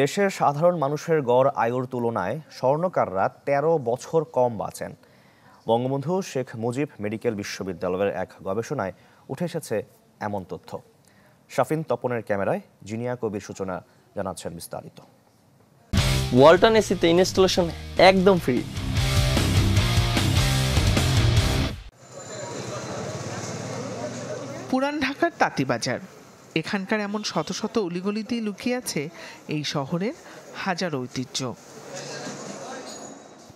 দেশের সাধারণ মানুষের গড় আয়ুর তুলনায় স্বর্ণকাররা ১৩ বছর কম বাঁচেন। বঙ্গবন্ধু শেখ মুজিব মেডিকেল বিশ্ববিদ্যালয়ের এক গবেষণায় উঠে এসেছে এমন তথ্য। শাফিন তপনের ক্যামেরায় জিনিয়া কবির সূচনা জানাচ্ছেন বিস্তারিত। ওয়ালটন এসিতে ইনস্টলেশন একদম ফ্রি। পুরান ঢাকার তাঁতিবাজার, এখানকার এমন শত শত অলিগলিতেই লুকিয়ে আছে এই শহরের হাজার ঐতিহ্য।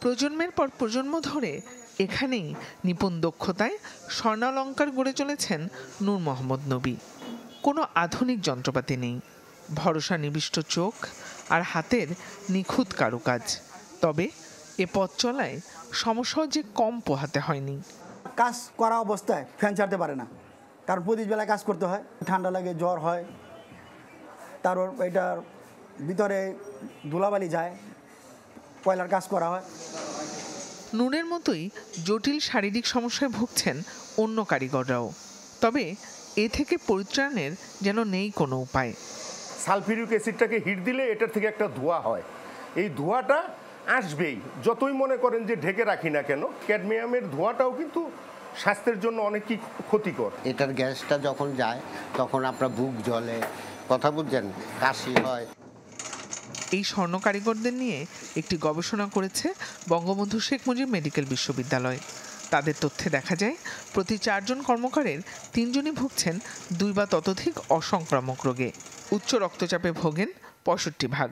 প্রজন্মের পর প্রজন্ম ধরে এখানেই নিপুণ দক্ষতায় স্বর্ণালঙ্কার গড়ে চলেছেন নূর মোহাম্মদ নবী। কোনো আধুনিক যন্ত্রপাতি নেই, ভরসা নিবিষ্ট চোখ আর হাতের নিখুঁত কারুকাজ। তবে এ পথ চলায় সমস্যাও যে কম পোহাতে হয়নি। কাজ করা অবস্থায় ফ্যান ছাড়তে পারে না, কারণ প্রতিদিন বেলায় কাজ করতে হয়, ঠান্ডা লাগে, জ্বর হয়, তারপর এটার ভিতরে ধুলাবালি যায়, কয়লার কাজ করা হয়। নূরের মতোই জটিল শারীরিক সমস্যায় ভুগছেন অন্য কারিগররাও। তবে এ থেকে পরিত্রাণের যেন নেই কোনো উপায়। সালফিউরিক অ্যাসিডটাকে হিট দিলে এটার থেকে একটা ধোঁয়া হয়, এই ধোঁয়াটা আসবেই, যতই মনে করেন যে ঢেকে রাখি না কেন। ক্যাডমিয়ামের ধোঁয়াটাও কিন্তু স্বাস্থ্যের জন্য অনেকই ক্ষতিকর। এটার গ্যাসটা যখন যায় তখন আপনার বুক জ্বলে, কথা বুঝছেন, কাশি হয়। এই স্বর্ণ কারিগরদের নিয়ে একটি গবেষণা করেছে বঙ্গবন্ধু শেখ মুজিব মেডিকেল বিশ্ববিদ্যালয়। তাদের তথ্যে দেখা যায় প্রতি 4 জন কর্মকারের 3 জনই ভুগছেন 2 বা ততোধিক অসংক্রামক রোগে। উচ্চ রক্তচাপে ভোগেন 65%,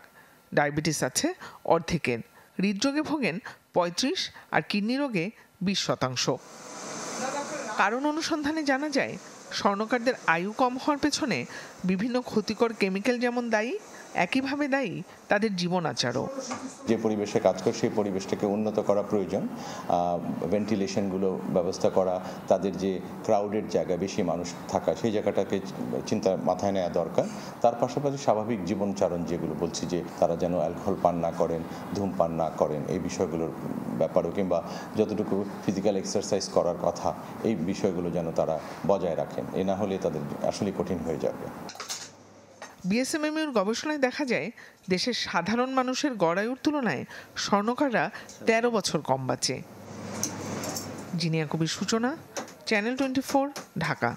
ডায়াবেটিস আছে অর্ধেকের, হৃদরোগে ভোগেন 35% আর কিডনি রোগে 20%। কারণ অনুসন্ধানে জানা যায় স্বর্ণকারদের আয়ু কম হওয়ার পেছনে বিভিন্ন ক্ষতিকর কেমিক্যাল যেমন দায়ী, একইভাবে দায়ী তাদের জীবন আচারও। যে পরিবেশে কাজ করে সেই পরিবেশটাকে উন্নত করা প্রয়োজন, ভেন্টিলেশনগুলো ব্যবস্থা করা, তাদের যে ক্রাউডেড জায়গা, বেশি মানুষ থাকা, সেই জায়গাটাকে চিন্তা মাথায় নেওয়া দরকার। তার পাশাপাশি স্বাভাবিক জীবনচারণ যেগুলো বলছি, যে তারা যেন অ্যালকোহল পান না করেন, ধূমপান না করেন, এই বিষয়গুলোর ব্যাপারেও, কিংবা যতটুকু ফিজিক্যাল এক্সারসাইজ করার কথা, এই বিষয়গুলো যেন তারা বজায় রাখেন। এ না হলে তাদের আসলে কঠিন হয়ে যাবে। বিএসএমএমের গবেষণায় দেখা যায় দেশের সাধারণ মানুষের গড় আয়ুর তুলনায় স্বর্ণকাররা 13 বছর কম বাঁচে। জিনিয়া কবির সূচনা, চ্যানেল 24, ঢাকা।